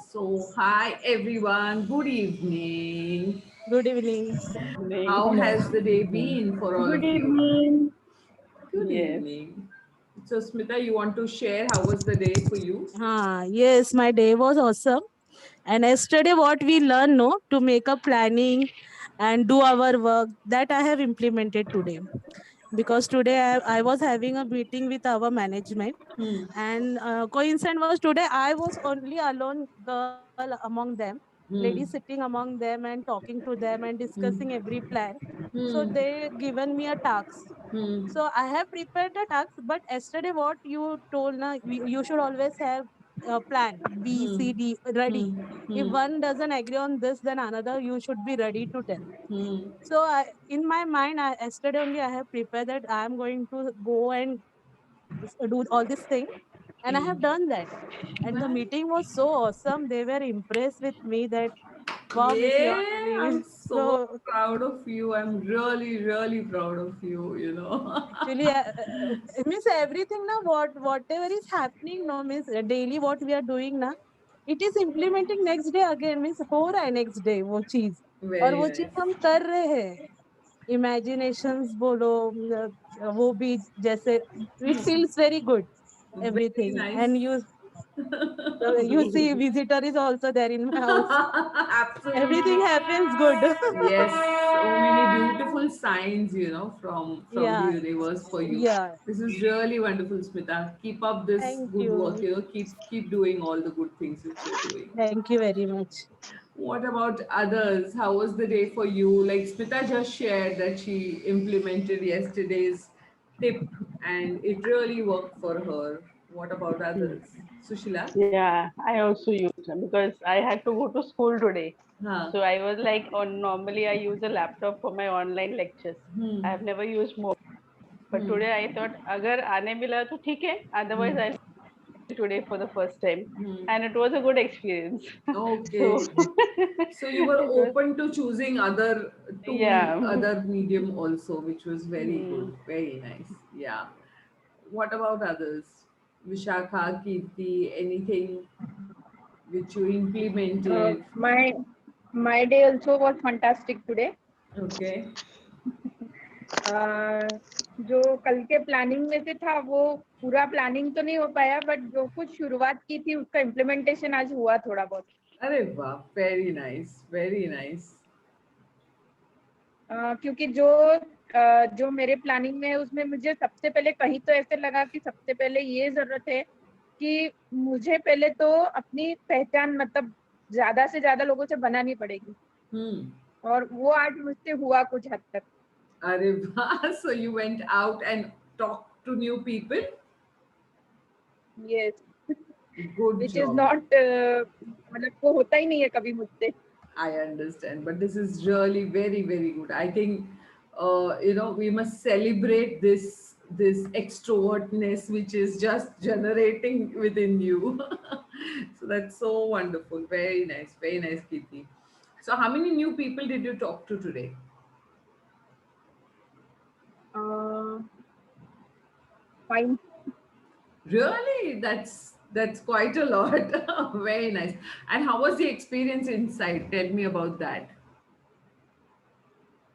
So, hi everyone, good evening. Good evening. How Evening. has the day been for all Good of you? evening. Good Yes. evening. So, Smita, you want to share how was the day for you? Yes, my day was awesome. And yesterday, what we learned, no, to make a planning and do our work, that I have implemented today. Because today I was having a meeting with our management, Hmm. and coincidence was today I was only alone girl among them, lady Hmm. sitting among them and talking to them and discussing Hmm. every plan. So Hmm. they given me a task. Hmm. So I have prepared the task, but yesterday what you told na, you should always have a plan B, Hmm. C, D ready. Hmm. If Hmm. one doesn't agree on this, then another you should be ready to tell. Hmm. So in my mind, yesterday only I have prepared that I am going to go and do all this thing, and I have Hmm. done that. And the Nice. meeting was so awesome. They were impressed with me that wow, Miss, you are Yeah, I'm very so so. proud of you. I'm really, really proud of you. Actually, means everything now. Whatever is happening now means daily what we are doing now, it is implementing next day again means हो रहा है next day वो चीज और Very वो चीज nice. हम कर रहे हैं. Imaginations बोलो वो भी जैसे it feels very good Very everything, nice. and you see visitor is also there in my house. Absolutely. Everything happens good. Yes, so many beautiful signs from the Yeah, universe for you. yeah. This is really wonderful, Smita. Keep up this Thank good work. you. Keep doing all the good things which you're doing. Thank you very much. What about others? How was the day for you? Like Smita just shared that she implemented yesterday's tip and it really worked for her. What about others? Sushila? Yeah, I also use them because I had to go to school today. Huh. So I was like, on normally I use a laptop for my online lectures. I Hmm. have never used mobile. But Hmm. today I thought, अगर आने मिला तो ठीक है. Otherwise, Hmm. I today for the first time, Hmm. and it was a good experience. So Okay. So you were it was, open to choosing other tool, yeah. other medium also, which was very good, Hmm. very nice. Yeah. What about others? Vishakha, Kirti, anything which you Uh, implemented? my my day also was fantastic today. Okay. uh, जो कल के planning में से था वो पूरा planning तो नहीं हो पाया, बट जो कुछ शुरुआत की थी उसका इम्प्लीमेंटेशन आज हुआ थोड़ा बहुत. Arey wow, very nice, very nice. क्योंकि जो मेरे प्लानिंग में है उसमें मुझे सबसे पहले कहीं तो ऐसे लगा कि सबसे पहले ये जरूरत है कि मुझे पहले तो अपनी पहचान मतलब ज्यादा से ज्यादा लोगों से बनानी पड़ेगी, Hmm. और वो आज मुझसे हुआ कुछ हद तक. Arey wow. So you went out and talked to new people? Yes. Good Which is job. not मतलब वो होता ही नहीं है कभी मुझसे. I understand, but this is really very, very good. I think we must celebrate this extrovertness which is just generating within you. So that's so wonderful. Very nice, Kirti. So how many new people did you talk to today? uh, Fine. Really? That's quite a lot. Very nice. And how was the experience inside? Tell me about that.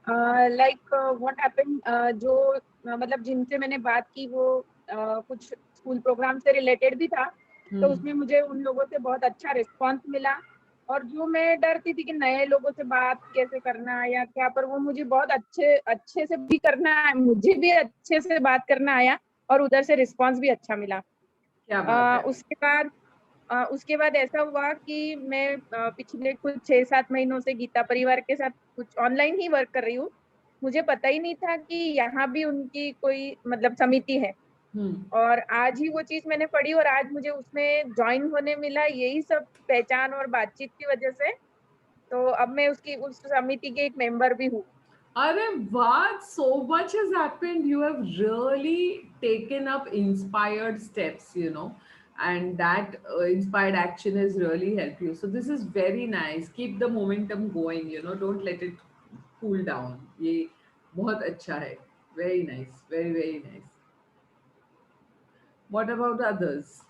Like what happened, जो मतलब जिनसे मैंने बात की वो कुछ school programme से related भी था, तो Hmm. उसमें मुझे उन लोगों से बहुत अच्छा रिस्पांस मिला. और जो मैं डरती थी कि नए लोगों से बात कैसे करना या क्या, पर वो मुझे बहुत अच्छे अच्छे से भी करना, मुझे भी अच्छे से बात करना आया, और उधर से रिस्पांस भी अच्छा मिला. क्या बात है. उसके बाद ऐसा हुआ कि मैं पिछले कुछ 6-7 महीनों से गीता परिवार के साथ कुछ ऑनलाइन ही वर्क कर रही हूँ. मुझे पता ही नहीं था कि यहाँ भी उनकी कोई मतलब समिति है, Hmm. और आज ही वो चीज मैंने पढ़ी और आज मुझे उसमें ज्वाइन होने मिला, यही सब पहचान और बातचीत की वजह से. तो अब मैं उसकी उस समिति के एक मेंबर भी हूँ. Arey, what? So much has happened. You have really taken up inspired steps, and that inspired action has really helped you. So this is very nice. Keep the momentum going. Don't let it cool down. ये बहुत अच्छा है. Very nice. Very, very nice. What about others?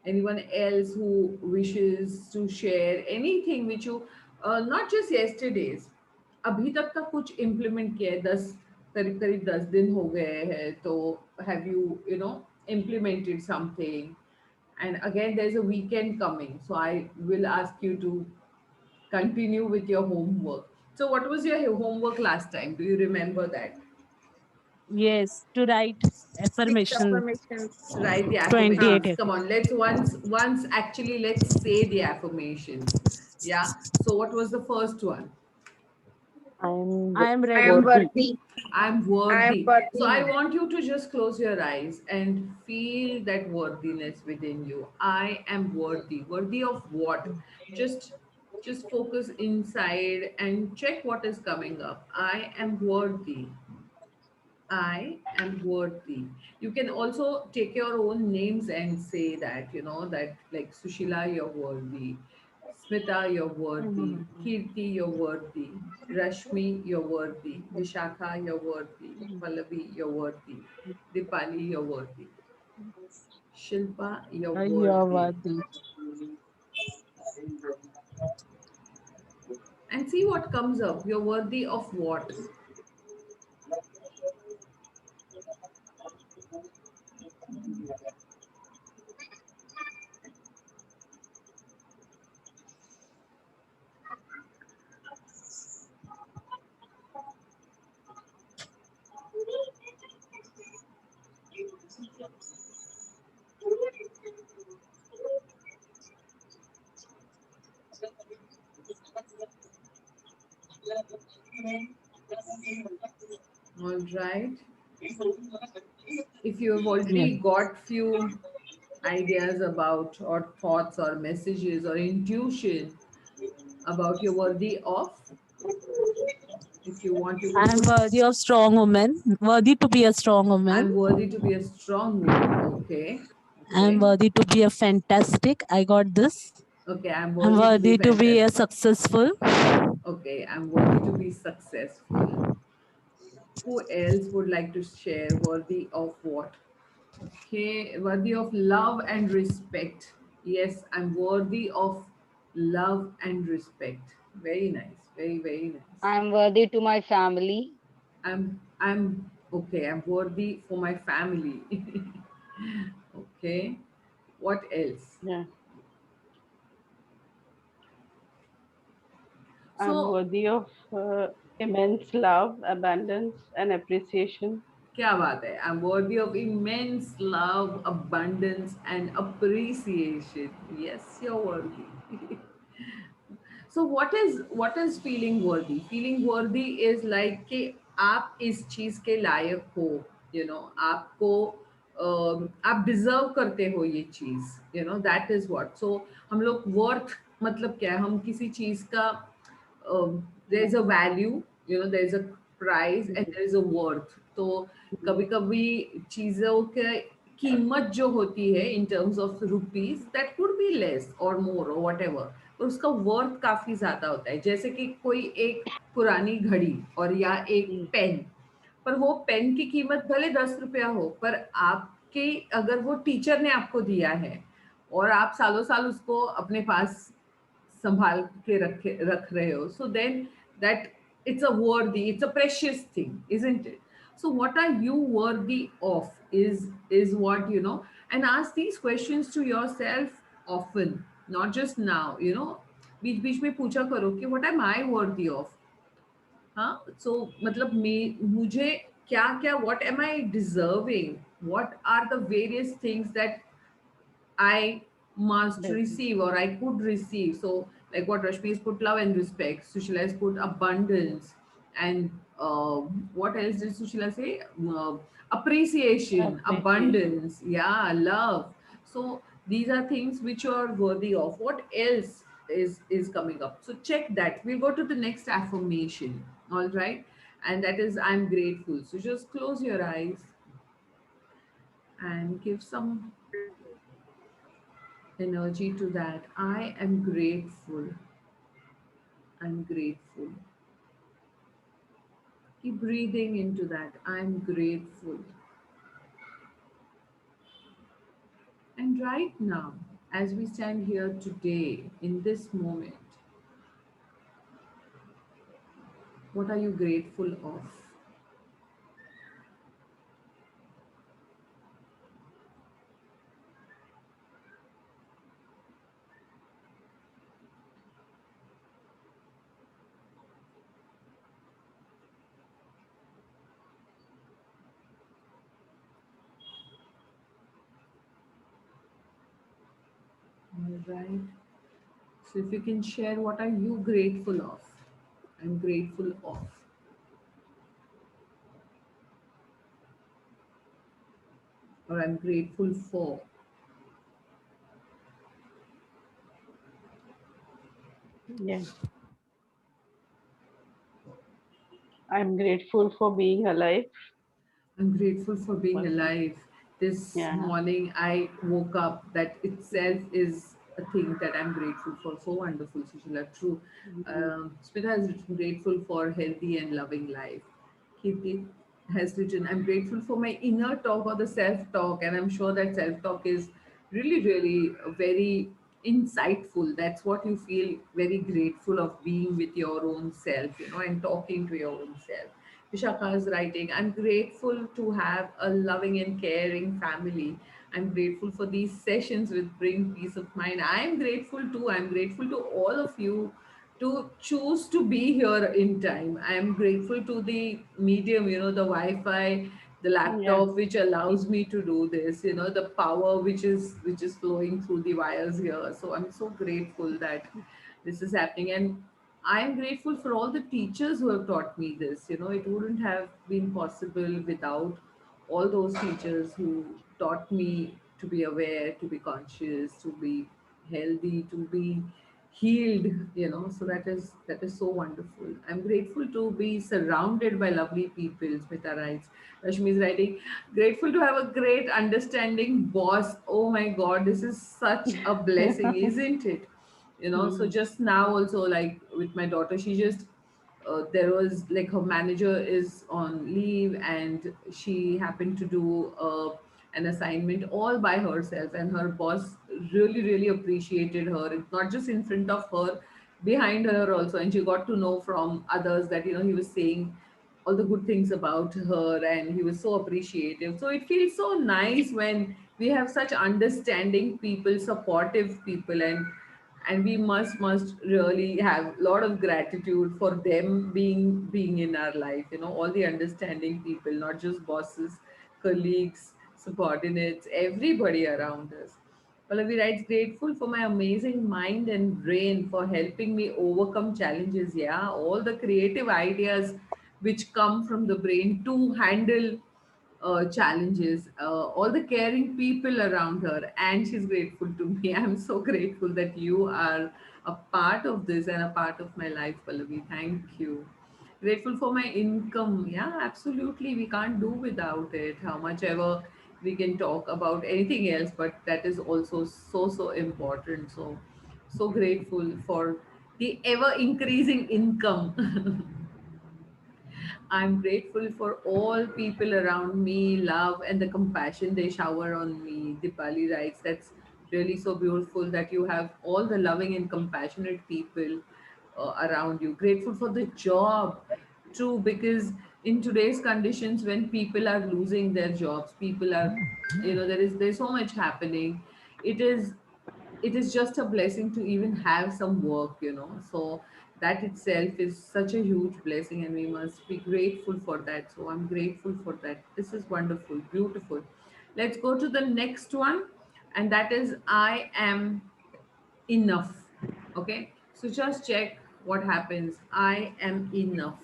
Anyone else who wishes to share anything which you not just yesterday's, अभी तक का कुछ implement किया है, 10 करीब करीब 10 दिन हो गए हैं, तो have you implemented something? And again, there's a weekend coming, so I will ask you to continue with your homework. So what was your homework last time? Do you remember that? Yes, to write 6 affirmation affirmations. Write the 28. affirmations. Come on, let's once actually let's say the affirmations. Yeah. So what was the first one? I'm I am I am ready. worthy. worthy. I'm I am worthy. So I worthy. want you to just close your eyes and feel that worthiness within you. I am worthy. Worthy of what? Just just focus inside and check what is coming up. I am worthy. I am worthy. You can also take your own names and say that, that like Sushila, you're worthy. Smita, you're worthy. Kirti, you're worthy. Rashmi, you're worthy. Vishakha, you're worthy. Pallavi, you're worthy. Dipali, you're worthy. Shilpa, you're You're worthy. worthy. And see what comes up. You're worthy of what? All right. If you have Yes. already got few ideas about or thoughts or messages or intuition about your worthy of, if you want, you I can am put, worthy of strong woman. Worthy to be a strong woman. I'm worthy to be a strong woman. Okay. I am Okay. worthy to be a fantastic. I got this. Okay. I'm I'm worthy to be worthy to be a fantastic. successful. Okay. I'm worthy to be successful. Who else would like to share worthy of what? Okay. Worthy of love and respect. Yes, I'm worthy of love and respect. Very nice. Very, very nice. I'm worthy to my family. I'm okay. I'm worthy for my family. Okay. What else? Yeah. I'm So, worthy of immense love, abundance, and appreciation. kya baat hai? I'm worthy of immense love, abundance, and appreciation. Yes, you're worthy. So what is feeling worthy? Feeling worthy is like कि आप इस चीज के लायक हो, आपको आप deserve करते हो ये चीज, दैट इज व्हाट. सो हम लोग वर्थ मतलब क्या है, हम किसी चीज का there is a value, there is a price and there is a worth. तो कभी कभी चीजों के कीमत जो होती है in terms of rupees, that could be less और मोर और वट एवर, पर उसका वर्थ काफी ज्यादा होता है. जैसे कि कोई एक पुरानी घड़ी और या एक पेन, पर वो पेन की कीमत भले 10 रुपया हो, पर आपके अगर वो टीचर ने आपको दिया है और आप सालों साल उसको अपने पास संभाल के रख रहे हो, so then that it's a worthy, it's a precious thing, isn't it? So what are you worthy of is what, and ask these questions to yourself often, not just now, बीच बीच में पूछा करो कि what am I worthy of. हाँ, so मतलब मुझे क्या क्या, what am I deserving, what are the various things that I must Definitely. receive or I could receive. So, like what Rashmi has put, love and respect. Sushila has put abundance. And what else did Sushila say? Appreciation, Appreciation. abundance, yeah, love. So these are things which you are worthy of. What else is coming up? So check that. We'll go to the next affirmation. All right. And that is I'm grateful. So just close your eyes and give some energy to that. I am grateful. I'm grateful. Keep breathing into that. I'm grateful. And right now, As we stand here today, in this moment, what are you grateful of? All right. So if you can share, what are you grateful of? I'm grateful of, or I'm grateful for. Yeah. I'm grateful for being alive. I'm grateful for being One thing. alive. This Yeah. morning I woke up. That itself is a thing that I'm grateful for. So wonderful, Sushila. True. Mhm. Smita has written, grateful for healthy and loving life. Kirti has written, I'm grateful for my inner talk or the self talk. And I'm sure that self talk is really, really very insightful. That's what you feel very grateful of, being with your own self, and talking to your own self. Vishaka's writing, I'm grateful to have a loving and caring family. I'm grateful for these sessions which bring peace of mind. I'm grateful too. I'm grateful to all of you to choose to be here in time. I'm grateful to the medium, the Wi-Fi, the Yeah. laptop, which allows me to do this, the power which is flowing through the wires here. So I'm so grateful that this is happening. And I am grateful for all the teachers who have taught me this. It wouldn't have been possible without all those teachers who taught me to be aware, to be conscious, to be healthy, to be healed. So that is so wonderful. I'm grateful to be surrounded by lovely people. Smita writes. Rashmi is writing, grateful to have a great understanding boss. Oh my god, this is such a blessing, isn't it? So Mm. just now also, like with my daughter, she just there was like, her manager is on leave and she happened to do an assignment all by herself, and her boss really, really appreciated her. It's not just in front of her, behind her also. And she got to know from others that he was saying all the good things about her, and he was so appreciative. So it feels so nice when we have such understanding people, supportive people. And we must really have a lot of gratitude for them being in our life. All the understanding people, not just bosses, colleagues, subordinates, everybody around us. Pallavi writes, grateful for my amazing mind and brain for helping me overcome challenges. Yeah, all the creative ideas which come from the brain to handle challenges, all the caring people around her, and she's grateful to me. I'm so grateful that you are a part of this and a part of my life, Pallavi. Thank you. Grateful for my income. Yeah, absolutely. We can't do without it. How much ever we can talk about anything else, but that is also so important. So grateful for the ever increasing income. I'm grateful for all people around me, love and the compassion they shower on me. Dipali writes, that's really so beautiful that you have all the loving and compassionate people around you. Grateful for the job, true, because in today's conditions, when people are losing their jobs, people are, there's so much happening. It is it is just a blessing to even have some work. So that itself is such a huge blessing, and we must be grateful for that. So I'm grateful for that. This is wonderful, beautiful. Let's go to the next one, and that is, I am enough. Okay, so just check what happens. I am enough.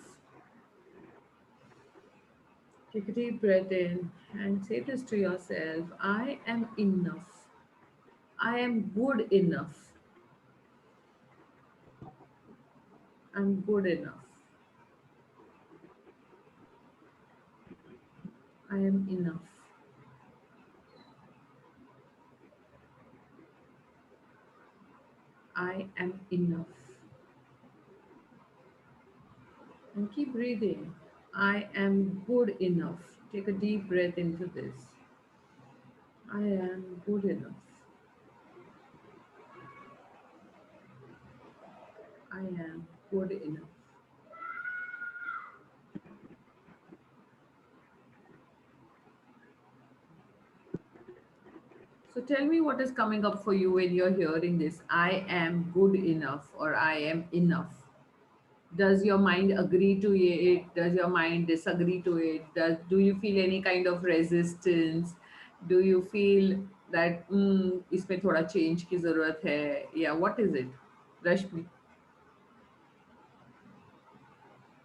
Take a deep breath in and say this to yourself: I am enough. I am good enough. I'm good enough. I am enough. I am enough. And keep breathing. I am good enough. Take a deep breath into this. I am good enough. I am good enough. So tell me what is coming up for you when you're hearing this. I am good enough or I am enough. Does your mind agree to it? Does your mind disagree to it? Do you feel any kind of resistance? Do you feel that इसमें थोड़ा change की जरूरत है? Yeah, what is it? Rashmi.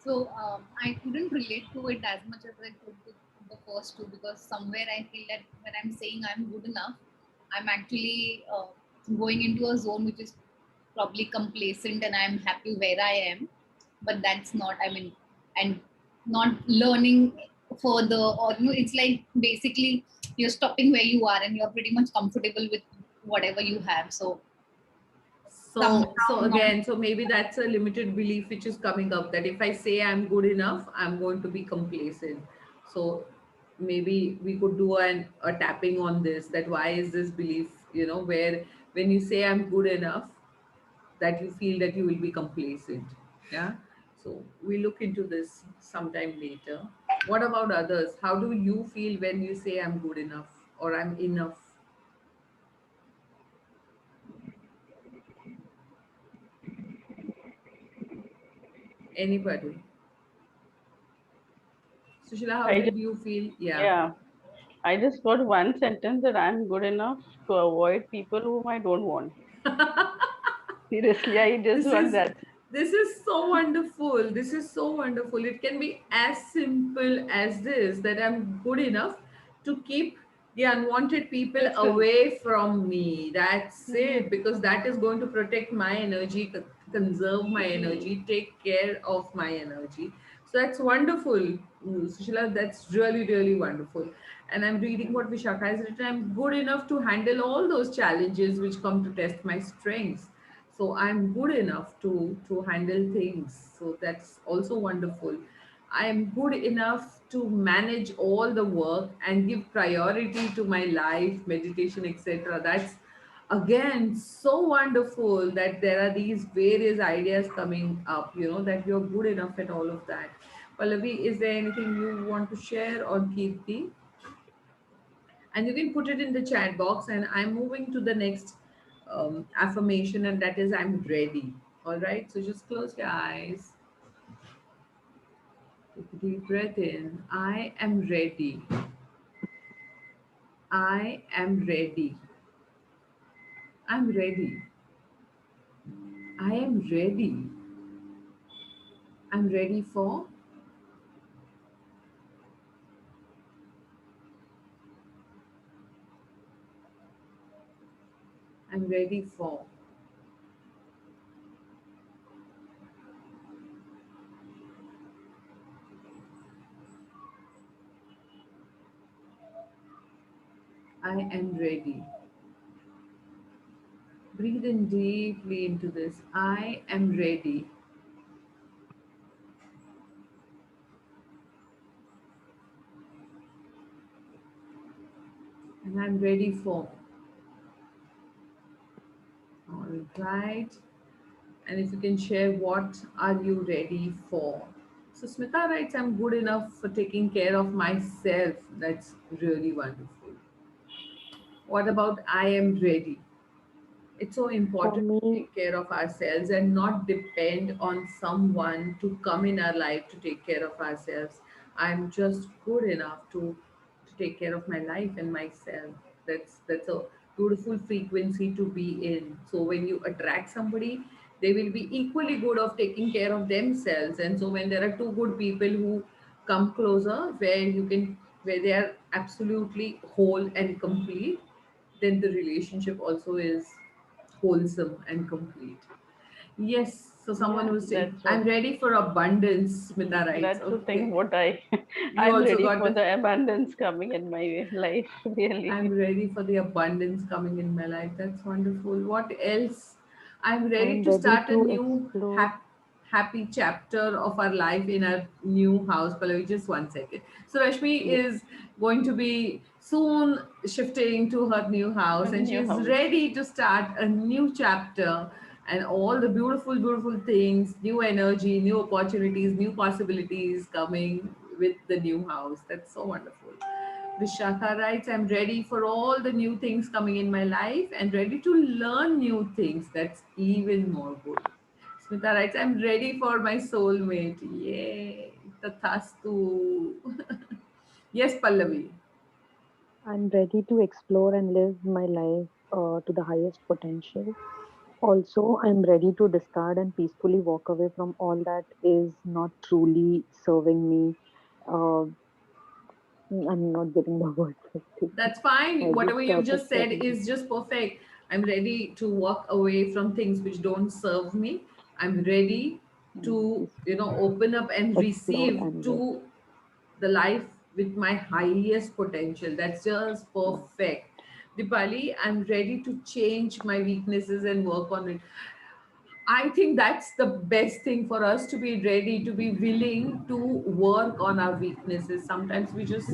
So I couldn't relate to it as much as I could with the first two, because somewhere I feel that when I'm saying I'm good enough, I'm actually going into a zone which is probably complacent and I'm happy where I am. But that's not, I mean, and not learning further, or it's like basically you're stopping where you are and you're pretty much comfortable with whatever you have. So So, somehow so not. again, so maybe that's a limited belief which is coming up that if I say I'm good enough, I'm going to be complacent. So maybe we could do a tapping on this, that why is this belief, where when you say I'm good enough, that you feel that you will be complacent. Yeah. So we look into this sometime later. What about others? How do you feel when you say I'm good enough or I'm enough? Anybody? Sushila, how I did just, you feel? Yeah. yeah, I just got one sentence that I'm good enough to avoid people whom I don't want. Seriously, I just this want is that. this is so wonderful. This is so wonderful. It can be as simple as this, that I'm good enough to keep the unwanted people Distance. away from me. That's Mhm. it, because that is going to protect my energy, conserve my energy, take care of my energy. So that's wonderful, Sushila. That's really, really wonderful. And I'm reading what Vishakha has written. I'm good enough to handle all those challenges which come to test my strengths. So I'm good enough to handle things. So that's also wonderful. I am good enough to manage all the work and give priority to my life, meditation, etc. That's again so wonderful that there are these various ideas coming up, that you're good enough at all of that. Pallavi, is there anything you want to share, or Kirti? And you can put it in the chat box, and I'm moving to the next affirmation, and that is I'm ready. All right, so just close your eyes, take a deep breath in. I am ready. I am ready. I'm ready. I am ready. I'm ready for. I'm ready for. I am ready. Breathe in deeply into this. I am ready. And I'm ready for. All right. And if you can share, what are you ready for? So Smita writes, I'm good enough for taking care of myself. That's really wonderful. What about I am ready? It's so For important to me, take care of ourselves and not depend on someone to come in our life to take care of ourselves. I'm just good enough to take care of my life and myself. That's a beautiful frequency to be in. So when you attract somebody, they will be equally good of taking care of themselves. And so when there are two good people who come closer, where they are absolutely whole and complete, then the relationship also is wholesome and complete. Yes, so someone Yeah, was saying, that's I'm what. ready for abundance, Smita writes. That's the thing. Okay. What I, You I'm also ready got for the, the abundance coming in my life. I'm Really. ready for the abundance coming in my life. That's wonderful. What else? I'm ready I'm to ready start a to new explore. happy chapter of our life in our new house. Pallavi, just 1 second. So Rashmi Yes. is going to be soon shifting to her new house, And and new she's house. ready to start a new chapter. and all the beautiful, beautiful things, new energy, new opportunities, new possibilities coming with the new house. That's so wonderful. Vishakha writes, I'm ready for all the new things coming in my life and ready to learn new things. That's even more good. Smita writes, I'm ready for my soulmate. Yay. Tathastu. Yes, Pallavi. I'm ready to explore and live my life to the highest potential. Also, I'm ready to discard and peacefully walk away from all that is not truly serving me. Uh, I'm not getting the word for it. That's fine. I Whatever just you put just said that. is just perfect. I'm ready to walk away from things which don't serve me. I'm ready to, open up and Explore receive and live. to the life with my highest potential. That's just Yeah. perfect. Dipali, I'm ready to change my weaknesses and work on it. I think that's the best thing for us, to be ready, to be willing to work on our weaknesses. Sometimes we just,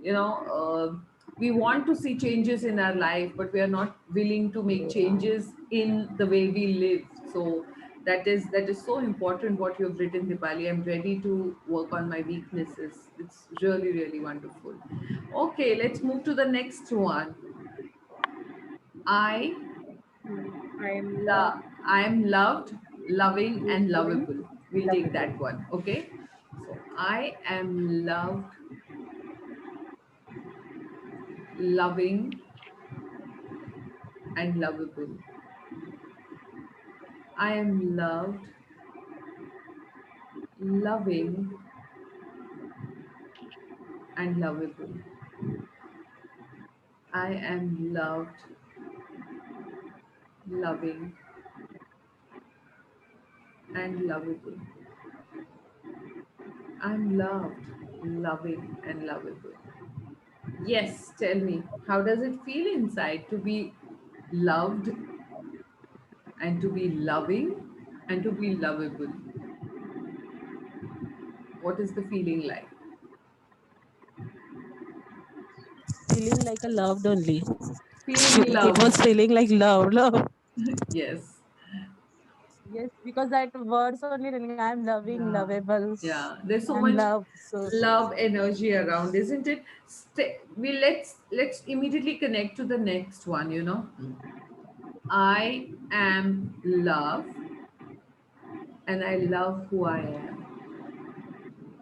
you know, we want to see changes in our life, but we are not willing to make changes in the way we live. So that is so important what you have written, Dipali. I'm ready to work on my weaknesses. It's really, really wonderful. Okay, let's move to the next one. I I am Love. I am loved, loving, and loving, lovable. We'll take lovable. that one. Okay. So I am loved, loving, and lovable. I am loved, loving, and lovable. I am loved, loving, and lovable. I'm loved, loving, and lovable. Yes, tell me, how does it feel inside to be loved and to be loving and to be lovable? What is the feeling like? Feeling like a loved only. Feeling It loved. was feeling like love. Yes. Yes, because that words only telling I'm loving, Yeah. lovable, Yeah. There's so and much love. So love energy around, isn't it? We let's immediately connect to the next one, I am love and I love who I am.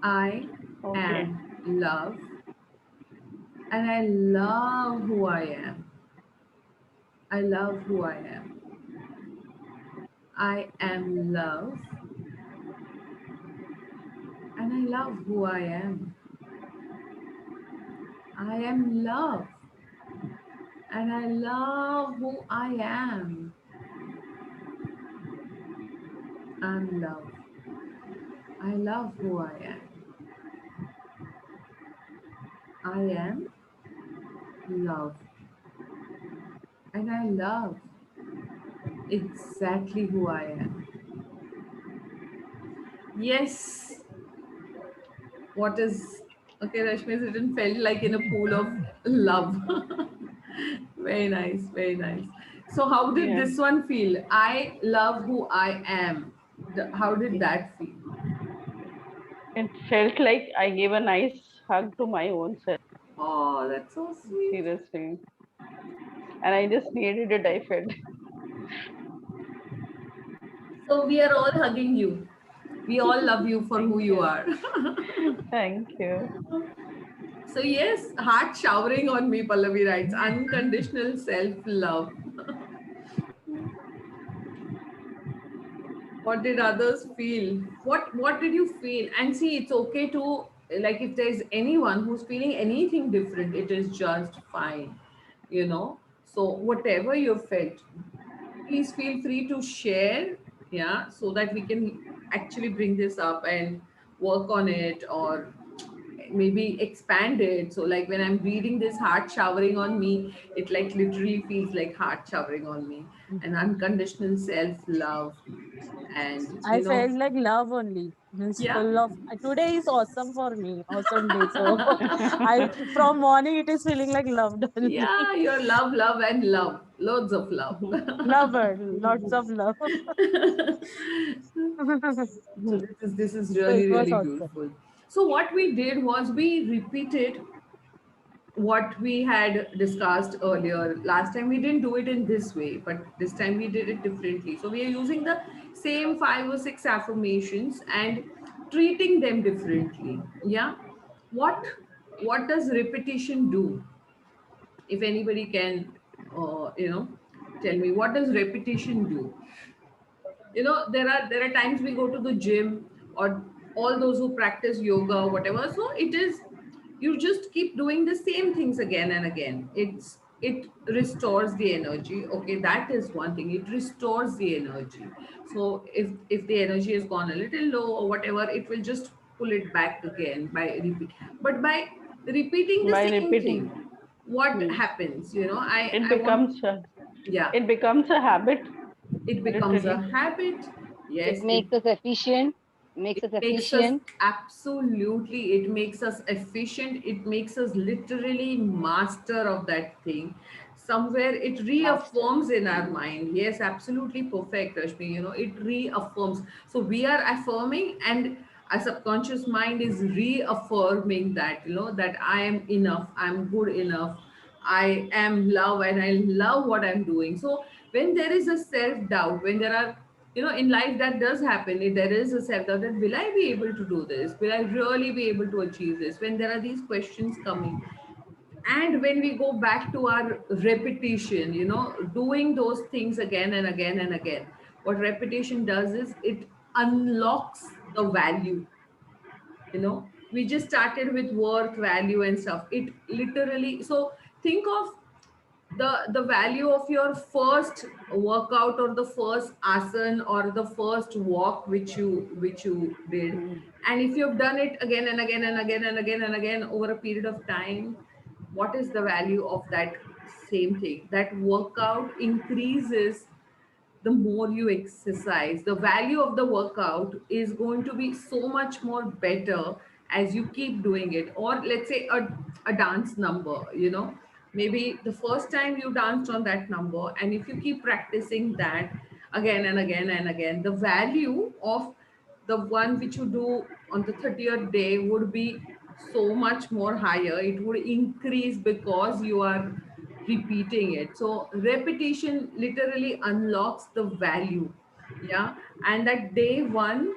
I Okay. am love and I love who I am. I love who I am. I am love and I love who I am. I am love and I love who I am. I'm love. I love who I am. I am love. And I love exactly who I am. Yes. What is okay, Rashmi, it didn't felt like in a pool of love. Very nice, very nice. So how did Yeah. this one feel? I love who I am. How did that feel? It felt like I gave a nice hug to my own self. Oh, that's so sweet. Seriously. And I just needed it, I felt. So we are all hugging you. We all love you for who Thank you you. are. Thank you. So yes, heart showering on me, Pallavi writes. Unconditional self-love. What did others feel? What did you feel? And see, it's okay to, like, if there's anyone who's feeling anything different, it is just fine. you know so whatever you felt, please feel free to share, yeah, so that we can actually bring this up and work on it, or maybe expand it. So like when I'm reading this heart showering on me, it like literally feels like heart showering on me, and unconditional self love. And I felt like love only. Means yeah, full of today is awesome for me. Awesome day. So I from morning it is feeling like loved only. yeah, your love, love, and love, Loads of love. Lover, lots of love. So this is So really it was really awesome. beautiful. So what we did was we repeated what we had discussed earlier. Last time we didn't do it in this way, but this time we did it differently. So we are using the same 5 or 6 affirmations and treating them differently. Yeah. What what does repetition do? If anybody can, tell me what does repetition do? There are times we go to the gym, or all those who practice yoga or whatever, so it is, you just keep doing the same things again and again. It restores the energy. Okay, that is one thing, it restores the energy. So if the energy has gone a little low or whatever, it will just pull it back again by repeat. But by repeating the By same repeating, thing, what hmm, happens, i it i want, becomes a, yeah, it becomes a habit, it becomes a literally. habit. It Yes, makes us efficient. Makes it us makes us, efficient. absolutely, it makes us efficient, it makes us literally master of that thing. Somewhere it Master. reaffirms in our mind. Yes, absolutely perfect, Rashmi. It reaffirms. So we are affirming, and our subconscious mind is reaffirming that, that I am enough, I'm good enough, I am love, and I love what I'm doing. So when there is a self doubt, when there are, in life that does happen, if there is a self doubt that will I be able to do this, will I really be able to achieve this, when there are these questions coming, and when we go back to our repetition, doing those things again and again and again, what repetition does is it unlocks the value. We just started with worth, value and stuff. It literally, so think of the value of your first workout, or the first asan, or the first walk which you did. Hmm. And if you've done it again and again and again and again and again over a period of time, what is the value of that same thing? That workout increases the more you exercise. The value of the workout is going to be so much more better as you keep doing it. Or let's say a dance number, maybe the first time you danced on that number, and if you keep practicing that again and again and again, the value of the one which you do on the 30th day would be so much more higher. It would increase because you are repeating it. So repetition literally unlocks the value. Yeah. And that day one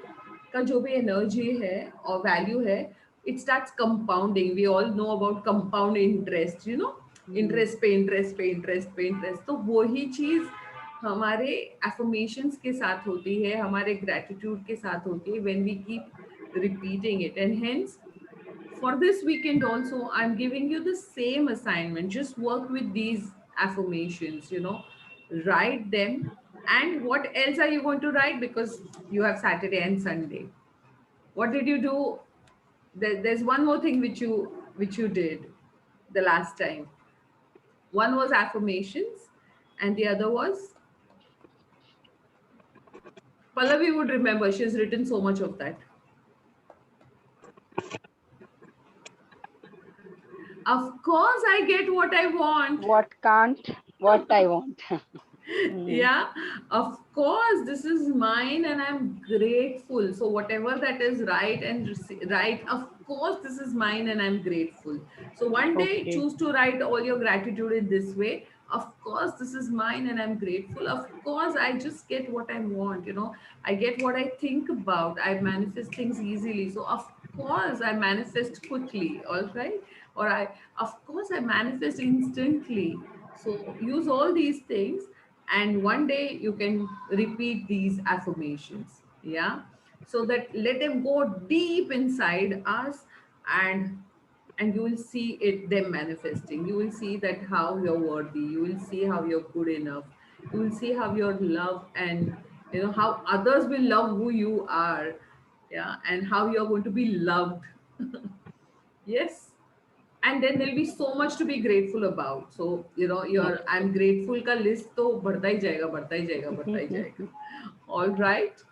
का जो भी energy है और value है, it starts compounding. We all know about compound interest, Hmm. interest पे interest पे interest पे interest. तो वही चीज हमारे affirmations के साथ होती है, हमारे gratitude के साथ होती है, when we keep repeating it. And hence, for this weekend also, I'm giving you the same assignment. Just work with these affirmations, write them. And what else are you going to write? Because you have Saturday and Sunday. What did you do? There's one more thing which you did the last time. One was affirmations, and the other was, Pallavi would remember. She's written so much of that. Of course, I get what I want. What can't, what I want. Hmm. Yeah, of course, this is mine and I'm grateful. So whatever that is right and right, of course this is mine and I'm grateful. So one day Okay. choose to write all your gratitude in this way. Of course this is mine and I'm grateful. Of course I just get what I want, I get what I think about. I manifest things easily. So of course I manifest quickly, all right? Or of course I manifest instantly. So use all these things, and one day you can repeat these affirmations. Yeah. So that let them go deep inside us, and you will see it them manifesting. You will see that how you're worthy, you will see how you're good enough, you will see how you're loved, and how others will love who you are. Yeah. And how you're going to be loved. Yes. And then there'll be so much to be grateful about. So your I'm grateful ka list to बढ़ता ही जाएगा, बढ़ता ही जाएगा, बढ़ता ही जाएगा. All right.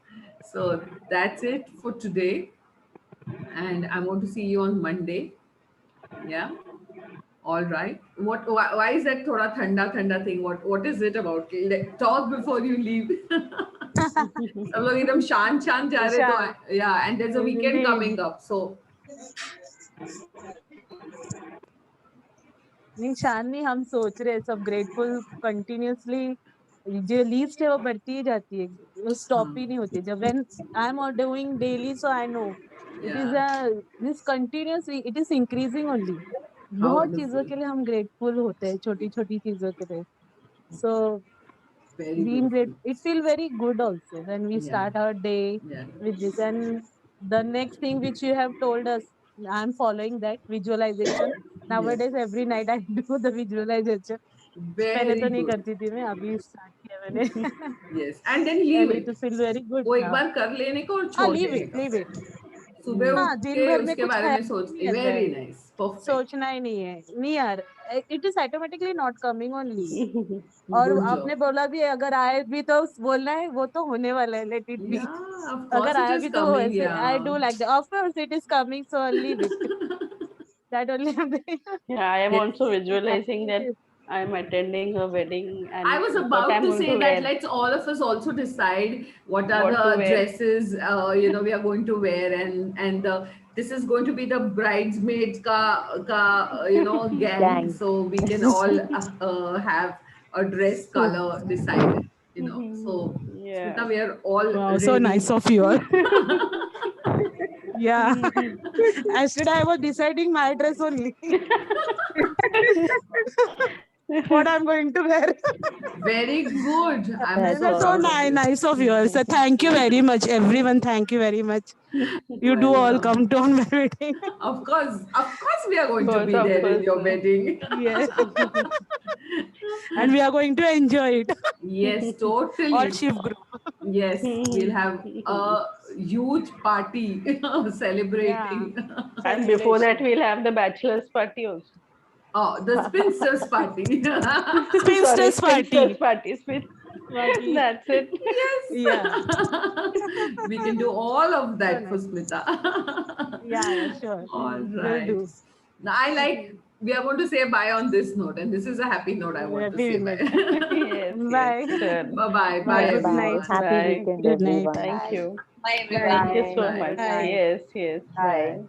So that's it for today, and I'm going to see you on Monday. Yeah. All right. Why is that thoda thanda thing? What is it about? Talk before you leave. सब लोग एकदम शांत जा रहे तो yeah, and there's a weekend Indeed. coming up, so नहीं शानवी, हम सोच रहे हैं सब ग्रेटफुल कंटिन्यूअसली, जो लिस्ट है वो बढ़ती ही जाती है, वो स्टॉप ही नहीं होती. जब when I am doing daily, so I know it is this continuous, it is increasing only. how बहुत चीजों wonderful. के लिए हम ग्रेटफुल होते हैं, छोटी छोटी चीजों के लिए. सो Very being great, beautiful. it feel very good also when we Yeah. start our day Yeah. with this. And the next thing which you have told us, I'm following that visualization. Nowadays every night I do the visualization. पहले Very तो नहीं good. करती थी मैं, अभी start किया मैंने. Yes, and then leave and it. it feel very good वो एक now. बार कर लेने को और हाँ, छोड़ leave देने it, का. leave it. सुबह हाँ, उठ दिन के भर में उसके कुछ बारे है में नहीं सोचते. ऐसा Very है. nice. Perfect. सोचना ही नहीं है. नहीं यार, it is automatically not coming only. और Good आपने job. बोला भी अगर आए भी तो बोलना है, वो तो होने वाला है, let it be. Yeah, of course अगर it आया is भी तो coming. वैसे, I Yeah. do like that. Of course it is coming, so I'll leave it. That only I'm doing. Yeah, I am Yes. also visualizing that I'm attending a wedding and I was what about I'm to going say to that wear. let's all of us also decide what are What to the wear. dresses we are going to wear, and this is going to be the bridesmaids gang, Gang. so we can all have a dress color decided, so Yeah. Smita, we are all Wow, ready. so nice of you all. Yeah. Yesterday I was deciding my dress only. What I'm going to wear. Very good. I'm That's so That's so proud of you. nice of you all. So thank you very much, everyone. Thank you very much. You do all Welcome. come to on my wedding. Of course we are going to Course, be of there in course. your wedding. Yes. And we are going to enjoy it. Yes, totally. All shift group. Yes, we'll have a huge party celebrating. And before that, we'll have the bachelor's party also. Oh, the spinsters party. Spinsters party. Spinsters party. Party. That's it. Yes. Yeah. We can do all of that So for nice. Smita. Yeah, sure. All Will right. do. Now, I like, we are going to say bye on this note, and this is a happy note I want to Happy say note. bye. Yes. Bye. Yes, sure. Bye-bye. Bye. Bye, Good everyone. night. Happy Bye. weekend, Good night. everyone. Thank you. Bye everyone. Thank you so Bye. much. Bye. Yes, yes. Bye. Bye.